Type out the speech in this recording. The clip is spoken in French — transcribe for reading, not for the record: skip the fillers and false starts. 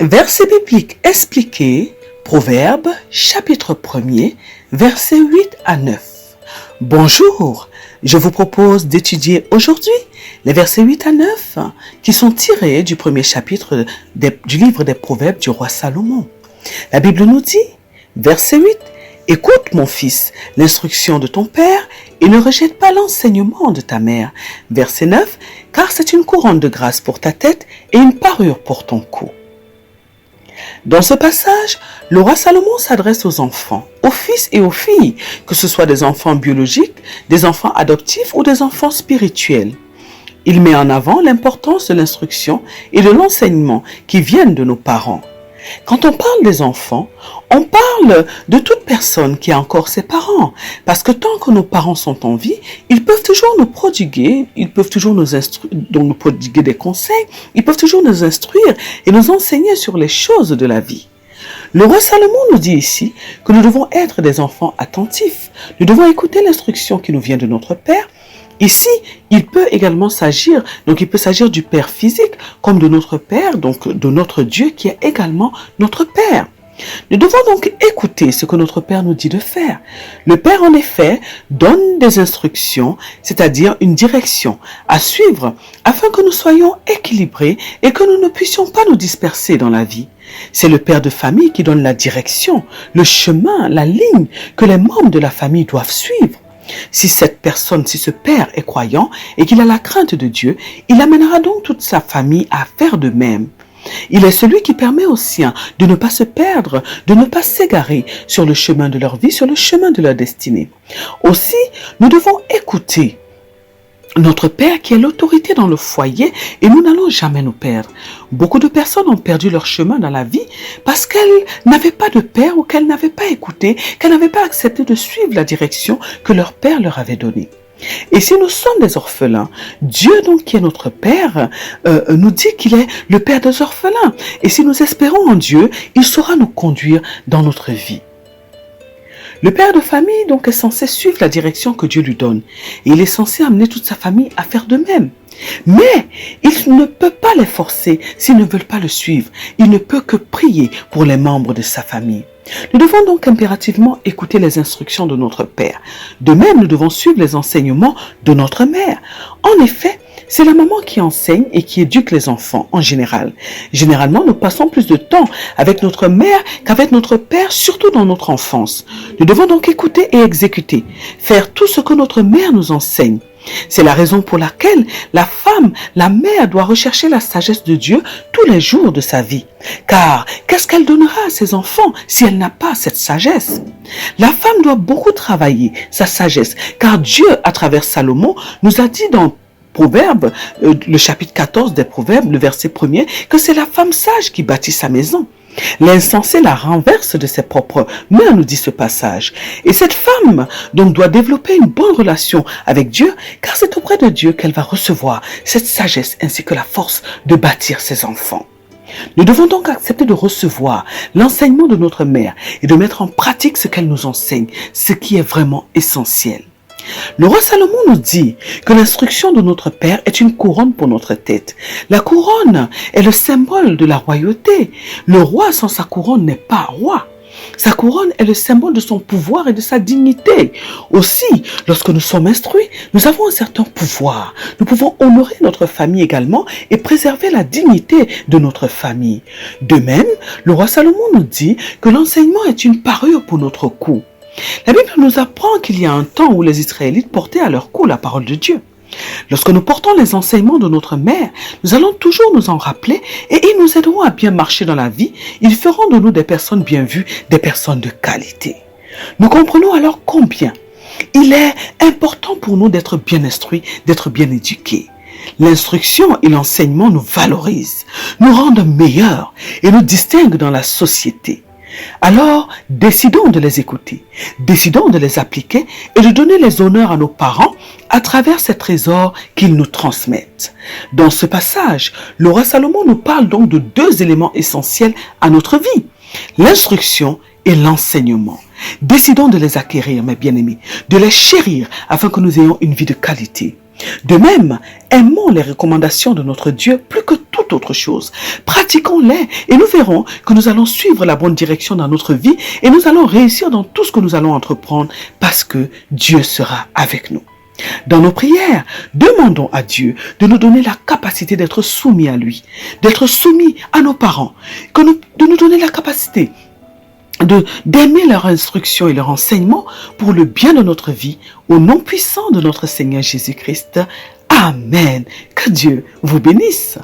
Verset biblique expliqué, Proverbes, chapitre 1er, versets 8 à 9. Bonjour, je vous propose d'étudier aujourd'hui les versets 8 à 9 qui sont tirés du premier chapitre du livre des Proverbes du roi Salomon. La Bible nous dit, verset 8, « Écoute mon fils, l'instruction de ton père et ne rejette pas l'enseignement de ta mère. » Verset 9, « Car c'est une couronne de grâce pour ta tête et une parure pour ton cou. » Dans ce passage, le roi Salomon s'adresse aux enfants, aux fils et aux filles, que ce soit des enfants biologiques, des enfants adoptifs ou des enfants spirituels. Il met en avant l'importance de l'instruction et de l'enseignement qui viennent de nos parents. Quand on parle des enfants, on parle de toute personne qui a encore ses parents, parce que tant que nos parents sont en vie, ils peuvent toujours nous prodiguer, ils peuvent toujours nous prodiguer des conseils, ils peuvent toujours nous instruire et nous enseigner sur les choses de la vie. Le roi Salomon nous dit ici que nous devons être des enfants attentifs, nous devons écouter l'instruction qui nous vient de notre Père. Ici, il peut également s'agir, donc il peut s'agir du Père physique comme de notre Père, donc de notre Dieu qui est également notre Père. Nous devons donc écouter ce que notre Père nous dit de faire. Le Père, en effet, donne des instructions, c'est-à-dire une direction à suivre afin que nous soyons équilibrés et que nous ne puissions pas nous disperser dans la vie. C'est le père de famille qui donne la direction, le chemin, la ligne que les membres de la famille doivent suivre. Si ce père est croyant et qu'il a la crainte de Dieu, il amènera donc toute sa famille à faire de même. Il est celui qui permet aux siens de ne pas se perdre, de ne pas s'égarer sur le chemin de leur vie, sur le chemin de leur destinée. Aussi, nous devons écouter notre Père qui est l'autorité dans le foyer et nous n'allons jamais nous perdre. Beaucoup de personnes ont perdu leur chemin dans la vie parce qu'elles n'avaient pas de père ou qu'elles n'avaient pas écouté, qu'elles n'avaient pas accepté de suivre la direction que leur père leur avait donnée. Et si nous sommes des orphelins, Dieu donc qui est notre Père nous dit qu'il est le Père des orphelins. Et si nous espérons en Dieu, il saura nous conduire dans notre vie. Le père de famille donc est censé suivre la direction que Dieu lui donne et il est censé amener toute sa famille à faire de même. Mais il ne peut pas les forcer s'ils ne veulent pas le suivre. Il ne peut que prier pour les membres de sa famille. Nous devons donc impérativement écouter les instructions de notre Père. De même, nous devons suivre les enseignements de notre mère. En effet, c'est la maman qui enseigne et qui éduque les enfants en général. Généralement, nous passons plus de temps avec notre mère qu'avec notre père, surtout dans notre enfance. Nous devons donc écouter et exécuter, faire tout ce que notre mère nous enseigne. C'est la raison pour laquelle la femme, la mère, doit rechercher la sagesse de Dieu tous les jours de sa vie. Car qu'est-ce qu'elle donnera à ses enfants si elle n'a pas cette sagesse? La femme doit beaucoup travailler sa sagesse, car Dieu, à travers Salomon, nous a dit dans Proverbes, le chapitre 14 des Proverbes, le verset 1er, que c'est la femme sage qui bâtit sa maison. L'insensé la renverse de ses propres mains, nous dit ce passage. Et cette femme donc doit développer une bonne relation avec Dieu, car c'est auprès de Dieu qu'elle va recevoir cette sagesse ainsi que la force de bâtir ses enfants. Nous devons donc accepter de recevoir l'enseignement de notre mère et de mettre en pratique ce qu'elle nous enseigne, ce qui est vraiment essentiel. Le roi Salomon nous dit que l'instruction de notre Père est une couronne pour notre tête. La couronne est le symbole de la royauté. Le roi sans sa couronne n'est pas roi. Sa couronne est le symbole de son pouvoir et de sa dignité. Aussi, lorsque nous sommes instruits, nous avons un certain pouvoir. Nous pouvons honorer notre famille également et préserver la dignité de notre famille. De même, le roi Salomon nous dit que l'enseignement est une parure pour notre cou. La Bible nous apprend qu'il y a un temps où les Israélites portaient à leur cou la parole de Dieu. Lorsque nous portons les enseignements de notre mère, nous allons toujours nous en rappeler et ils nous aideront à bien marcher dans la vie. Ils feront de nous des personnes bien vues, des personnes de qualité. Nous comprenons alors combien il est important pour nous d'être bien instruits, d'être bien éduqués. L'instruction et l'enseignement nous valorisent, nous rendent meilleurs et nous distinguent dans la société. Alors, décidons de les écouter, décidons de les appliquer et de donner les honneurs à nos parents à travers ces trésors qu'ils nous transmettent. Dans ce passage, le roi Salomon nous parle donc de deux éléments essentiels à notre vie, l'instruction et l'enseignement. Décidons de les acquérir, mes bien-aimés, de les chérir afin que nous ayons une vie de qualité. De même, aimons les recommandations de notre Dieu plus que toutes toute autre chose. Pratiquons-les et nous verrons que nous allons suivre la bonne direction dans notre vie et nous allons réussir dans tout ce que nous allons entreprendre parce que Dieu sera avec nous. Dans nos prières, demandons à Dieu de nous donner la capacité d'être soumis à lui, d'être soumis à nos parents, de nous donner la capacité d'aimer leur instruction et leur enseignement pour le bien de notre vie, au nom puissant de notre Seigneur Jésus-Christ. Amen. Que Dieu vous bénisse.